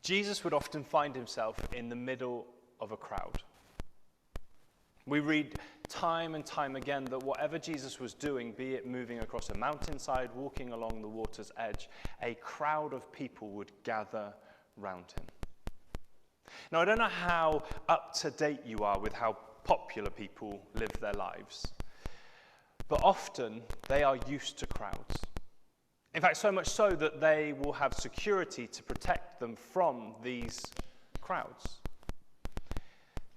Jesus would often find himself in the middle of a crowd. We read time and time again that whatever Jesus was doing, be it moving across a mountainside, walking along the water's edge, a crowd of people would gather round him. Now, I don't know how up to date you are with how popular people live their lives, but often they are used to crowds. In fact, so much so that they will have security to protect them from these crowds.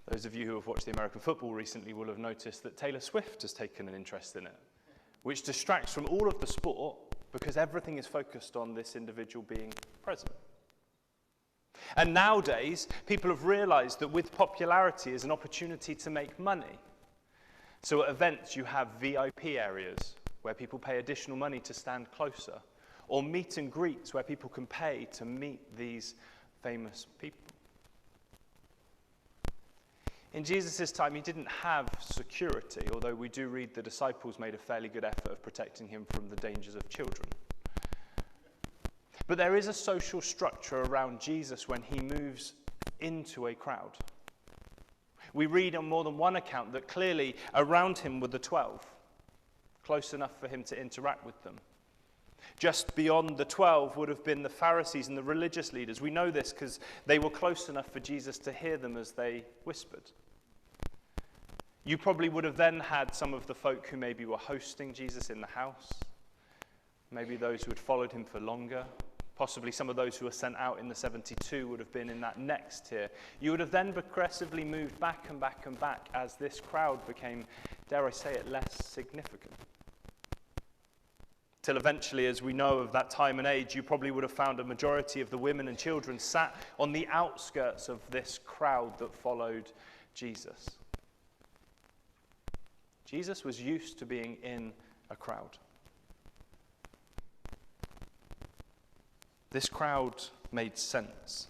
Those of you who have watched the American football recently will have noticed that Taylor Swift has taken an interest in it, which distracts from all of the sport because everything is focused on this individual being president. And nowadays, people have realized that with popularity is an opportunity to make money. So at events, you have VIP areas where people pay additional money to stand closer, or meet and greets where people can pay to meet these famous people. In Jesus' time, he didn't have security, although we do read the disciples made a fairly good effort of protecting him from the dangers of children. But there is a social structure around Jesus when he moves into a crowd. We read on more than one account that clearly around him were the 12, close enough for him to interact with them. Just beyond the 12 would have been the Pharisees and the religious leaders. We know this because they were close enough for Jesus to hear them as they whispered. You probably would have then had some of the folk who maybe were hosting Jesus in the house, maybe those who had followed him for longer, possibly some of those who were sent out in the 72 would have been in that next tier. You would have then progressively moved back and back and back as this crowd became, dare I say it, less significant. Till eventually, as we know of that time and age, you probably would have found a majority of the women and children sat on the outskirts of this crowd that followed Jesus. Jesus was used to being in a crowd. This crowd made sense,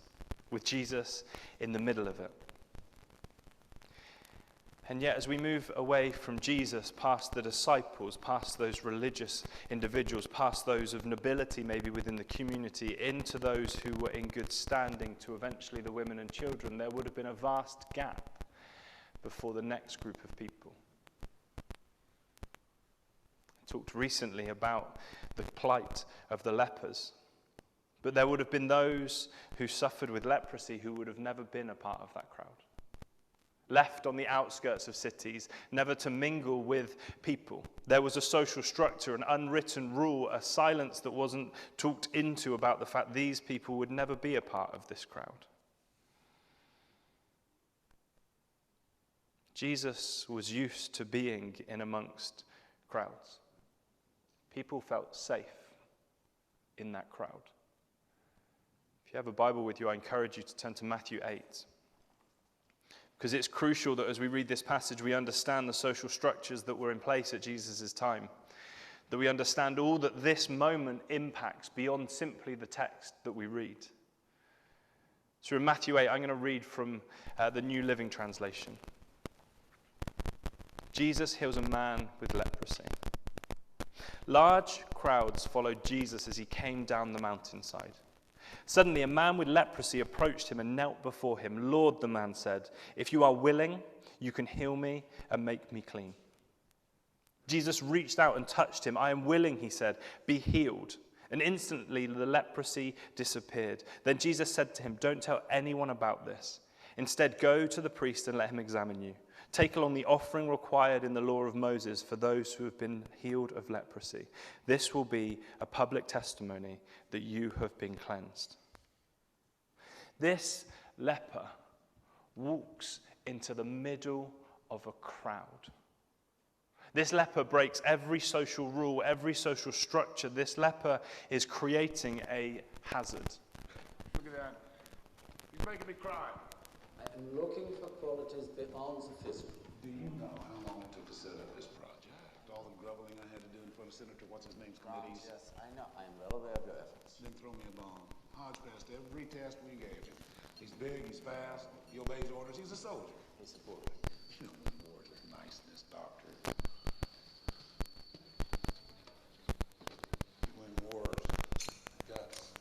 with Jesus in the middle of it. And yet, as we move away from Jesus, past the disciples, past those religious individuals, past those of nobility maybe within the community, into those who were in good standing, to eventually the women and children, there would have been a vast gap before the next group of people. I talked recently about the plight of the lepers. But there would have been those who suffered with leprosy who would have never been a part of that crowd. Left on the outskirts of cities, never to mingle with people. There was a social structure, an unwritten rule, a silence that wasn't talked into about the fact these people would never be a part of this crowd. Jesus was used to being in amongst crowds. People felt safe in that crowd. If you have a Bible with you, I encourage you to turn to Matthew 8. Because it's crucial that as we read this passage, we understand the social structures that were in place at Jesus' time. That we understand all that this moment impacts beyond simply the text that we read. So in Matthew 8, I'm going to read from the New Living Translation. Jesus heals a man with leprosy. Large crowds followed Jesus as he came down the mountainside. Suddenly, a man with leprosy approached him and knelt before him. "Lord," the man said, "if you are willing, you can heal me and make me clean." Jesus reached out and touched him. "I am willing," he said, "be healed." And instantly, the leprosy disappeared. Then Jesus said to him, "Don't tell anyone about this. Instead, go to the priest and let him examine you. Take along the offering required in the law of Moses for those who have been healed of leprosy. This will be a public testimony that you have been cleansed." This leper walks into the middle of a crowd. This leper breaks every social rule, every social structure. This leper is creating a hazard. Look at that. He's making me cry. I am looking for qualities beyond sufficient. Do you know how long it took to set up this project? All the grubbling I had to do in front of Senator What's-His-Name's committees? Yes, I know. I am well aware of your efforts. Then throw me a bone. Hodge passed every test we gave him. He's big, he's fast, he obeys orders, he's a soldier. He's support. You know, words of niceness, doctor. When wars, guts.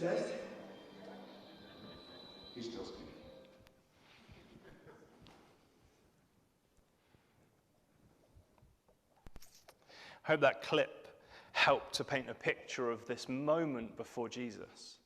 test? He's still skinny. I hope that clip helped to paint a picture of this moment before Jesus.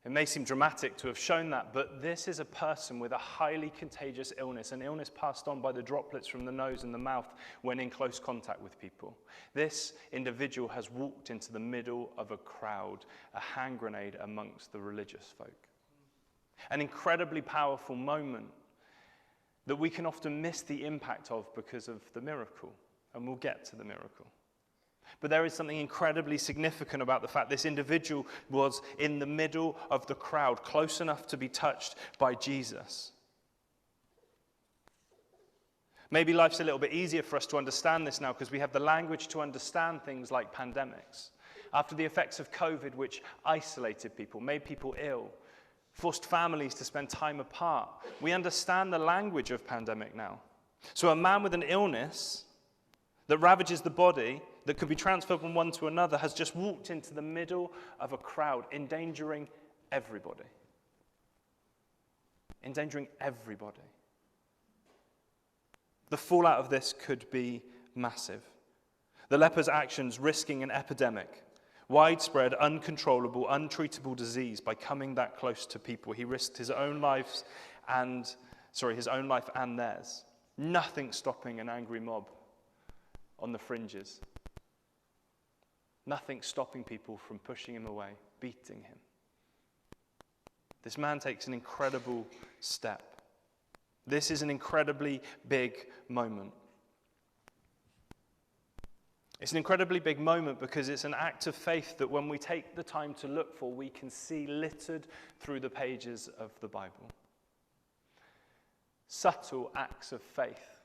It may seem dramatic to have shown that, but this is a person with a highly contagious illness, an illness passed on by the droplets from the nose and the mouth when in close contact with people. This individual has walked into the middle of a crowd, a hand grenade amongst the religious folk. An incredibly powerful moment that we can often miss the impact of because of the miracle, and we'll get to the miracle. But there is something incredibly significant about the fact this individual was in the middle of the crowd, close enough to be touched by Jesus. Maybe life's a little bit easier for us to understand this now because we have the language to understand things like pandemics. After the effects of COVID, which isolated people, made people ill, forced families to spend time apart, we understand the language of pandemic now. So a man with an illness that ravages the body, that could be transferred from one to another, has just walked into the middle of a crowd, endangering everybody. Endangering everybody. The fallout of this could be massive. The leper's actions risking an epidemic, widespread, uncontrollable, untreatable disease by coming that close to people. He risked his own life and theirs. Nothing stopping an angry mob on the fringes. Nothing stopping people from pushing him away, beating him. This man takes an incredible step. This is an incredibly big moment. It's an incredibly big moment because it's an act of faith that when we take the time to look for, we can see littered through the pages of the Bible. Subtle acts of faith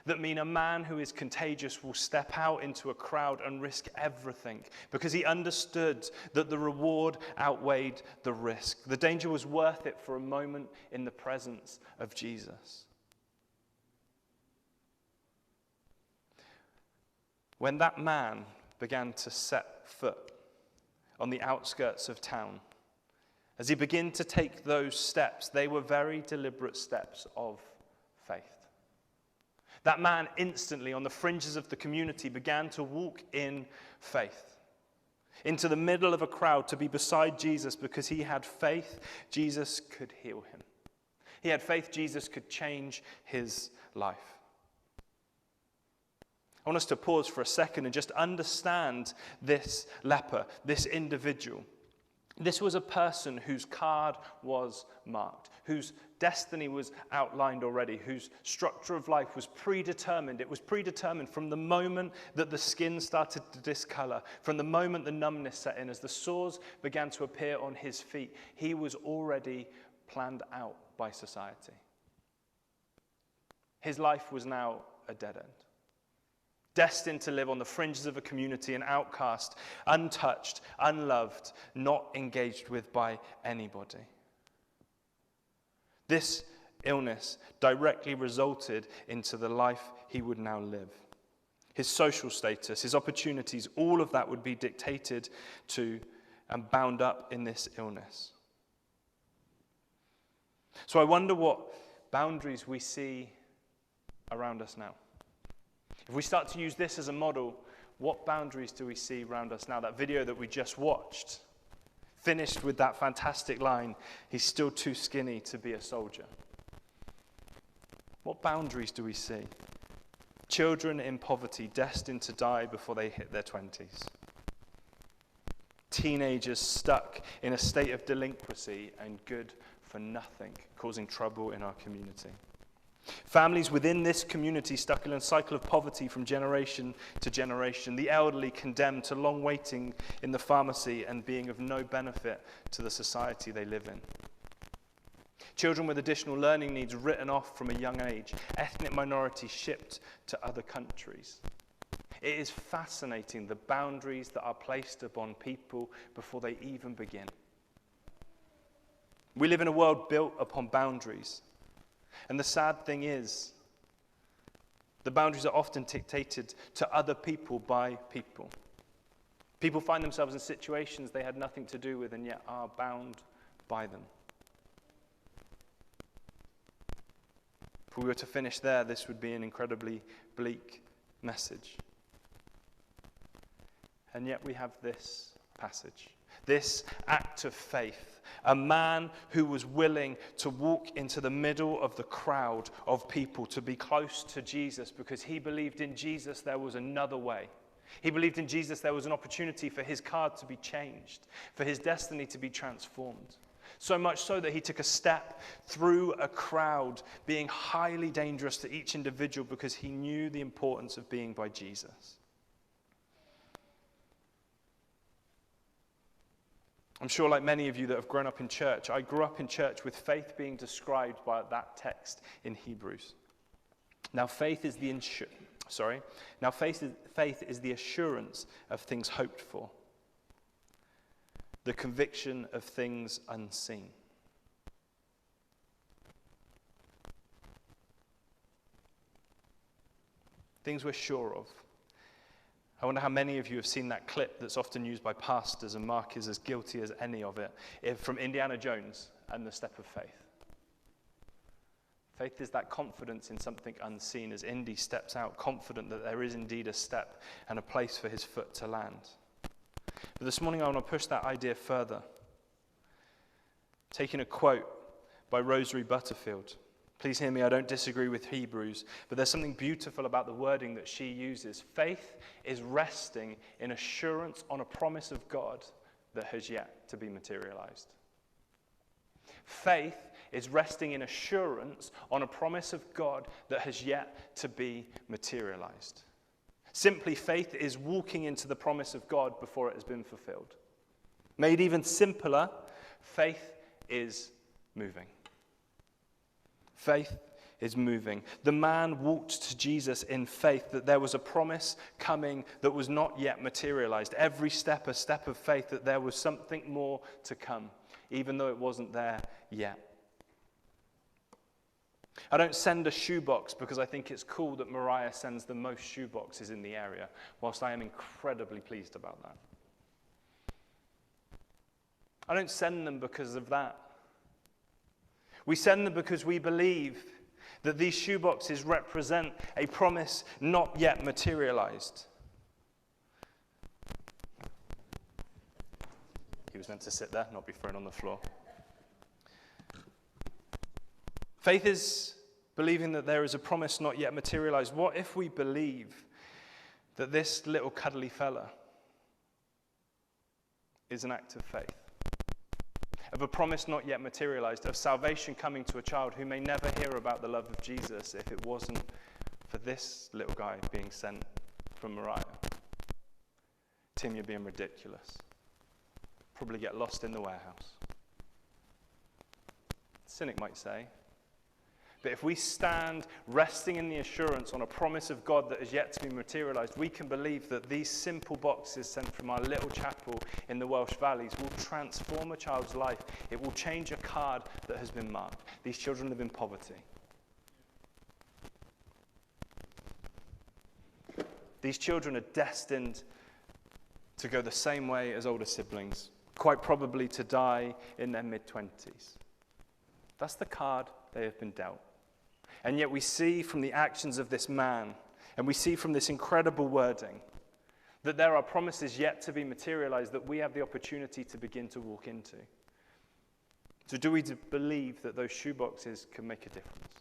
that mean a man who is contagious will step out into a crowd and risk everything because he understood that the reward outweighed the risk. The danger was worth it for a moment in the presence of Jesus. When that man began to set foot on the outskirts of town, as he began to take those steps, they were very deliberate steps of faith. That man instantly, on the fringes of the community, began to walk in faith into the middle of a crowd to be beside Jesus because he had faith Jesus could heal him. He had faith Jesus could change his life. I want us to pause for a second and just understand this leper, this individual. This was a person whose card was marked, whose destiny was outlined already, whose structure of life was predetermined. It was predetermined from the moment that the skin started to discolor, from the moment the numbness set in, as the sores began to appear on his feet. He was already planned out by society. His life was now a dead end. Destined to live on the fringes of a community, an outcast, untouched, unloved, not engaged with by anybody. This illness directly resulted into the life he would now live. His social status, his opportunities, all of that would be dictated to and bound up in this illness. So I wonder what boundaries we see around us now. If we start to use this as a model, what boundaries do we see around us now? That video that we just watched finished with that fantastic line, "He's still too skinny to be a soldier." What boundaries do we see? Children in poverty destined to die before they hit their 20s. Teenagers stuck in a state of delinquency and good for nothing, causing trouble in our community. Families within this community stuck in a cycle of poverty from generation to generation. The elderly condemned to long waiting in the pharmacy and being of no benefit to the society they live in. Children with additional learning needs written off from a young age. Ethnic minorities shipped to other countries. It is fascinating the boundaries that are placed upon people before they even begin. We live in a world built upon boundaries. And the sad thing is, the boundaries are often dictated to other people by people. People find themselves in situations they had nothing to do with and yet are bound by them. If we were to finish there, this would be an incredibly bleak message. And yet we have this passage, this act of faith, a man who was willing to walk into the middle of the crowd of people to be close to Jesus because he believed in Jesus there was another way. He believed in Jesus there was an opportunity for his card to be changed, for his destiny to be transformed. So much so that he took a step through a crowd, being highly dangerous to each individual because he knew the importance of being by Jesus. I'm sure like many of you that have grown up in church, I grew up in church with faith being described by that text in Hebrews. Now faith is the assurance of things hoped for, the conviction of things unseen. Things we're sure of. I wonder how many of you have seen that clip that's often used by pastors, and Mark is as guilty as any of it, from Indiana Jones and the Step of Faith. Faith is that confidence in something unseen as Indy steps out, confident that there is indeed a step and a place for his foot to land. But this morning I want to push that idea further. Taking a quote by Rosemary Butterfield. Please hear me, I don't disagree with Hebrews, but there's something beautiful about the wording that she uses. Faith is resting in assurance on a promise of God that has yet to be materialized. Faith is resting in assurance on a promise of God that has yet to be materialized. Simply, faith is walking into the promise of God before it has been fulfilled. Made even simpler, faith is moving. Faith is moving. The man walked to Jesus in faith that there was a promise coming that was not yet materialized. Every step, a step of faith that there was something more to come, even though it wasn't there yet. I don't send a shoebox because I think it's cool that Mariah sends the most shoeboxes in the area, whilst I am incredibly pleased about that. I don't send them because of that. We send them because we believe that these shoeboxes represent a promise not yet materialized. He was meant to sit there, not be thrown on the floor. Faith is believing that there is a promise not yet materialized. What if we believe that this little cuddly fella is an act of faith? Of a promise not yet materialized, of salvation coming to a child who may never hear about the love of Jesus if it wasn't for this little guy being sent from Mariah. Tim, you're being ridiculous. Probably get lost in the warehouse. The cynic might say. But if we stand resting in the assurance on a promise of God that is yet to be materialized, we can believe that these simple boxes sent from our little chapel in the Welsh Valleys will transform a child's life. It will change a card that has been marked. These children live in poverty. These children are destined to go the same way as older siblings, quite probably to die in their mid-20s. That's the card they have been dealt. And yet we see from the actions of this man, and we see from this incredible wording, that there are promises yet to be materialized that we have the opportunity to begin to walk into. So do we believe that those shoeboxes can make a difference?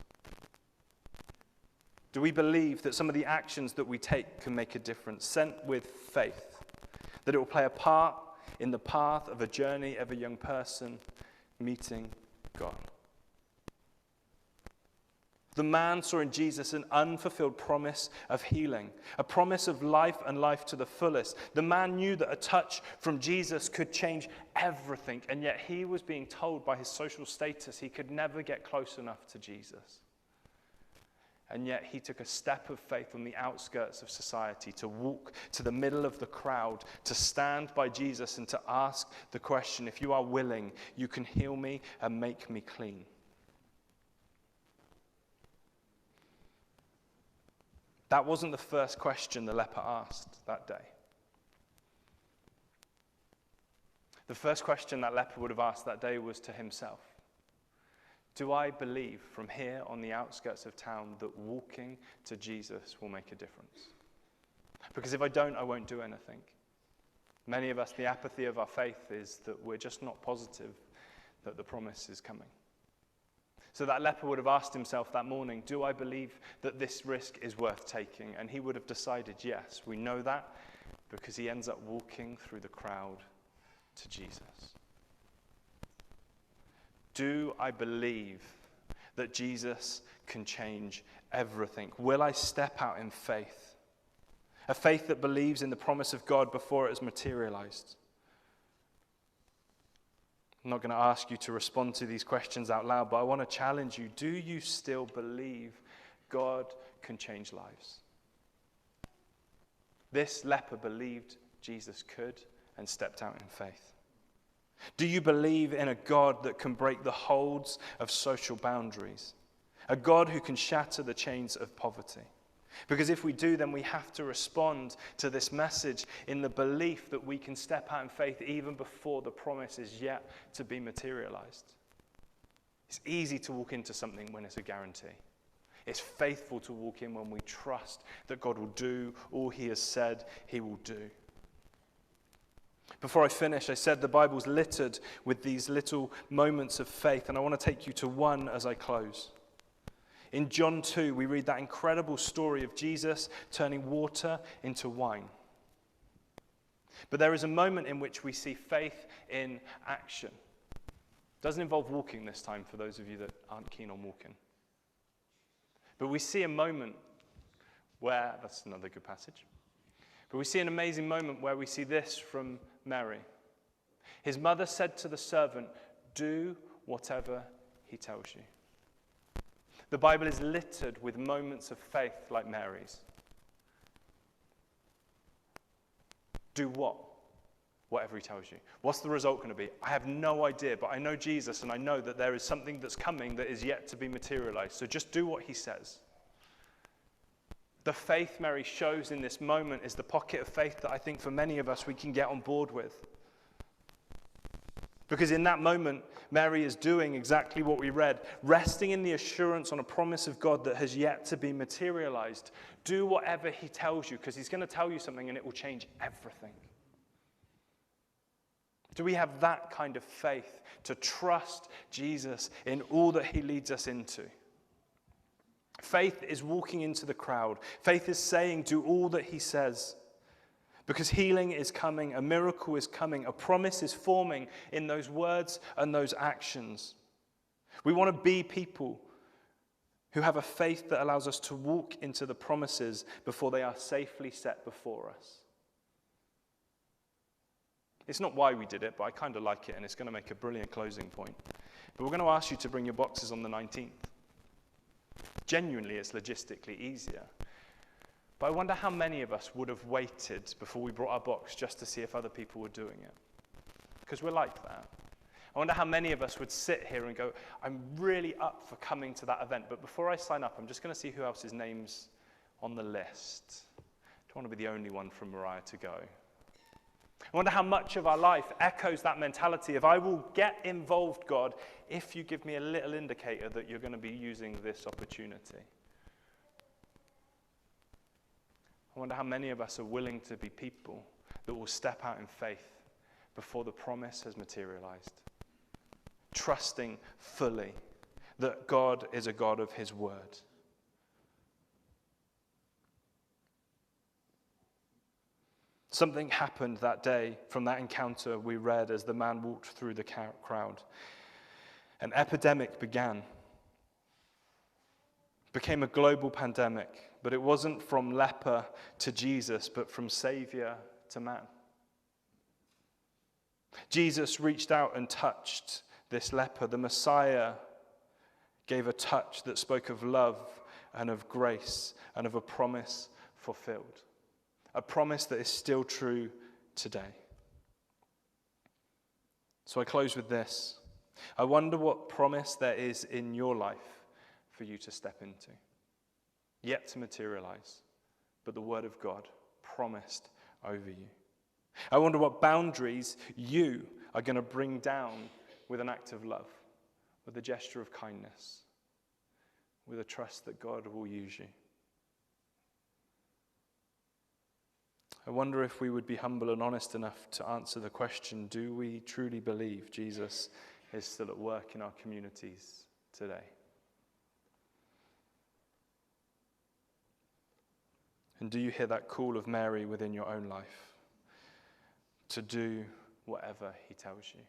Do we believe that some of the actions that we take can make a difference, sent with faith, that it will play a part in the path of a journey of a young person meeting God? The man saw in Jesus an unfulfilled promise of healing, a promise of life and life to the fullest. The man knew that a touch from Jesus could change everything, and yet he was being told by his social status he could never get close enough to Jesus. And yet he took a step of faith on the outskirts of society to walk to the middle of the crowd, to stand by Jesus and to ask the question, if you are willing, you can heal me and make me clean. That wasn't the first question the leper asked that day. The first question that leper would have asked that day was to himself. Do I believe from here on the outskirts of town that walking to Jesus will make a difference? Because if I don't, I won't do anything. Many of us, the apathy of our faith is that we're just not positive that the promise is coming. So that leper would have asked himself that morning, do I believe that this risk is worth taking? And he would have decided yes. We know that because he ends up walking through the crowd to Jesus. Do I believe that Jesus can change everything? Will I step out in faith? A faith that believes in the promise of God before it has materialized. I'm not going to ask you to respond to these questions out loud, but I want to challenge you. Do you still believe God can change lives? This leper believed Jesus could and stepped out in faith. Do you believe in a God that can break the holds of social boundaries? A God who can shatter the chains of poverty? Because if we do, then we have to respond to this message in the belief that we can step out in faith even before the promise is yet to be materialized. It's easy to walk into something when it's a guarantee. It's faithful to walk in when we trust that God will do all he has said he will do. Before I finish, I said the Bible's littered with these little moments of faith, and I want to take you to one as I close. In John 2, we read that incredible story of Jesus turning water into wine. But there is a moment in which we see faith in action. It doesn't involve walking this time, for those of you that aren't keen on walking. But we see a moment where, that's another good passage, but we see an amazing moment where we see this from Mary. His mother said to the servant, do whatever he tells you. The Bible is littered with moments of faith like Mary's. Do what? Whatever he tells you. What's the result going to be? I have no idea, but I know Jesus and I know that there is something that's coming that is yet to be materialized. So just do what he says. The faith Mary shows in this moment is the pocket of faith that I think for many of us we can get on board with. Because in that moment, Mary is doing exactly what we read, resting in the assurance on a promise of God that has yet to be materialized. Do whatever he tells you, because he's going to tell you something and it will change everything. Do we have that kind of faith to trust Jesus in all that he leads us into? Faith is walking into the crowd. Faith is saying, do all that he says. Because healing is coming, a miracle is coming, a promise is forming in those words and those actions. We want to be people who have a faith that allows us to walk into the promises before they are safely set before us. It's not why we did it, but I kind of like it, and it's going to make a brilliant closing point. But we're going to ask you to bring your boxes on the 19th. Genuinely, it's logistically easier. But I wonder how many of us would have waited before we brought our box just to see if other people were doing it. Because we're like that. I wonder how many of us would sit here and go, I'm really up for coming to that event, but before I sign up, I'm just going to see who else's name's on the list. I don't want to be the only one from Mariah to go. I wonder how much of our life echoes that mentality of, I will get involved, God, if you give me a little indicator that you're going to be using this opportunity. I wonder how many of us are willing to be people that will step out in faith before the promise has materialized, trusting fully that God is a God of his word. Something happened that day from that encounter we read as the man walked through the crowd. An epidemic began. Became a global pandemic, but it wasn't from leper to Jesus, but from Savior to man. Jesus reached out and touched this leper. The Messiah gave a touch that spoke of love and of grace and of a promise fulfilled. A promise that is still true today. So I close with this. I wonder what promise there is in your life for you to step into. Yet to materialize, but the word of God promised over you. I wonder what boundaries you are going to bring down with an act of love, with a gesture of kindness, with a trust that God will use you. I wonder if we would be humble and honest enough to answer the question, do we truly believe Jesus is still at work in our communities today? And do you hear that call of Mary within your own life to do whatever he tells you?